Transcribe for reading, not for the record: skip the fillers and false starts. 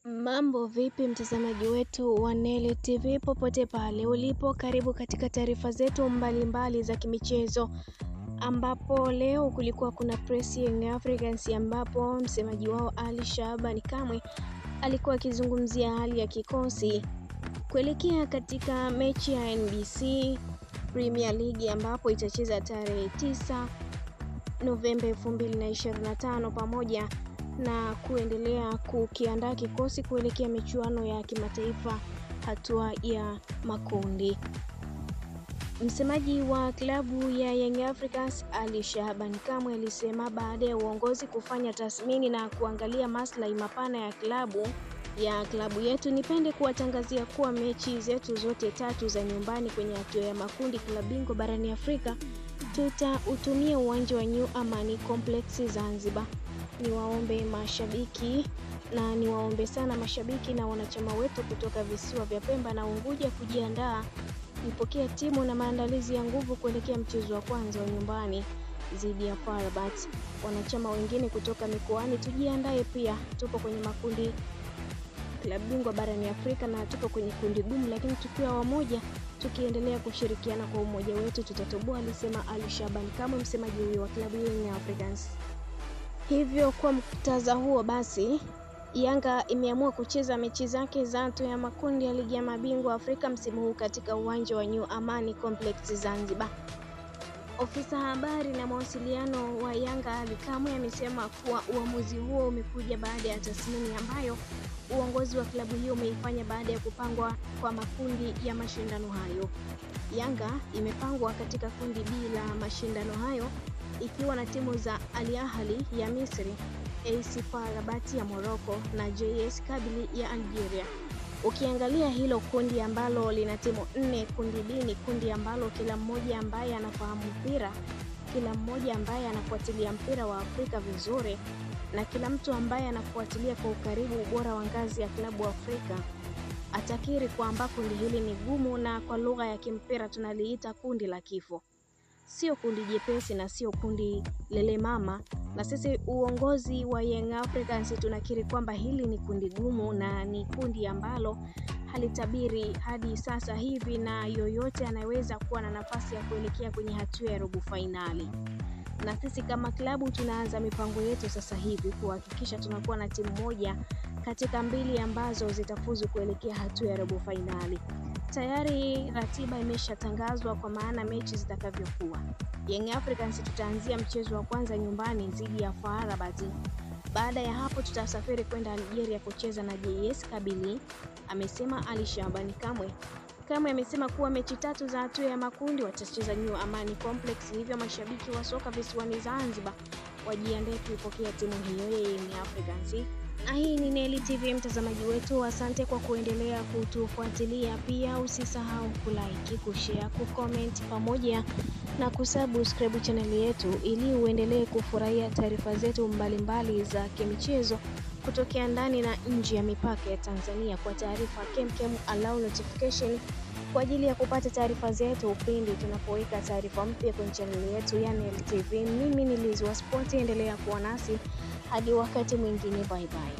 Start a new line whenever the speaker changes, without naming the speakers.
Mambo vipi mtazamaji wetu wa Neli TV popote pale ulipo, karibu katika taarifa zetu mbalimbali za kimichezo, ambapo leo kulikuwa kuna press Young Africans ambapo msemaji wao Ali Shabani Kamwe alikuwa akizungumzia hali ya kikosi kuelekea katika mechi ya NBC Premier League ambapo itacheza tarehe 9 Novemba 2025 pamoja na kuendelea kukiandaa kikosi kuelekea michuano ya kimataifa hatua ya makundi. Msemaji wa klabu ya Young Africans Ali Shabani Kamwe alisema baada ya uongozi kufanya tathmini na kuangalia maslahi mapana ya klabu yetu, nipende kuwatangazia kuwa mechi zetu zote tatu za nyumbani kwenye hatua ya makundi klabu bingwa barani Afrika tutautumia uwanja wa New Amani Complex Zanzibar. Niwaombe sana mashabiki na wanachama wetu kutoka visiwa vya Pemba na Unguja kujiandaa kupokea timu na maandalizi ya nguvu kuelekea mchezo wa kwanza wa nyumbani dhidi ya FAR Rabat. Wanachama wengine kutoka mikoani tujiandae pia, tupo kwenye makundi klabu bingwa barani Afrika na tupo kwenye kundi gumu, lakini tukiwa wamoja tukiendelea kushirikiana kwa umoja wetu tutatoboa, alisema Ali Shabani Kamwe, msemaji huyo wa klabu ya Young Africans. Hivyo kwa muktadha huo basi, Yanga imeamua kucheza mechi zake za hatua ya makundi ya ligi ya mabingwa Afrika msimu huu katika uwanja wa New Amani Complex Zanzibar. Ofisa habari na mawasiliano wa Yanga Ali Kamwe amesema kuwa uamuzi huo umekuja baada ya tathmini ambayo uongozi wa klabu hiyo umeifanya baada ya kupangwa kwa makundi ya mashindano hayo. Yanga imepangwa katika kundi B la mashindano hayo ikiwa na timu za Al Ahly ya Misri, AC FAR Rabat ya Morocco na JS Kabylie ya Algeria. Ukiangalia hilo kundi ambalo lina timu 4, kundi B ni kundi ambalo kila mmoja ambaye anafahamu mpira, kila mmoja ambaye anafuatilia mpira wa Afrika vizuri na kila mtu ambaye anafuatilia kwa ukaribu ubora wa ngazi ya klabu Afrika atakiri kwamba kundi hili ni gumu, na kwa lugha ya kimpira tunaliita kundi la kifo. Sio kundi jepesi na sio kundi lele mama, na sisi uongozi wa Young Africans tunakiri kwamba hili ni kundi gumu na ni kundi ambalo halitabiri hadi sasa hivi, na yoyote anaweza kuwa na nafasi ya kuelekea kwenye hatua ya robo finali. Na sisi kama klabu tunaanza mipango yetu sasa hivi kuhakikisha tunakuwa na timu moja katika mbili ambazo zitafuzu kuelekea hatua ya robo finali. Tayari ratiba imeshatangazwa kwa maana mechi zitakavyokuwa. Young Africans tutaanzia mchezo wa kwanza nyumbani dhidi ya FAR Rabat. Baada ya hapo tutasafiri kwenda Algeria kucheza na JS Kabylie, amesema Ali Shabani Kamwe. Kamwe amesema kuwa mechi tatu za hatua ya makundi watacheza New Amani Complex, hivyo mashabiki wa soka visiwani Zanzibar wajiandae kuipokea timu hiyo ya Young Africans. Na hii ni Neli TV mtazamaji wetu, asante kwa kuendelea kutufuatilia. Pia usisahau kulike, kushare, kucomment pamoja na kusubscribe channel yetu ili uendelee kufurahia taarifa zetu mbalimbali za kimichezo kutokea ndani na nje ya mipaka ya Tanzania. Kwa taarifa kemkem, allow notification kwa ajili ya kupata taarifa zetu pindi tunapoweka taarifa mpya kwenye channel yetu ya Neli TV. Mimi ni Liz wa Sport, endelea kuwa nasi hadi wakati mwingine, bye bye.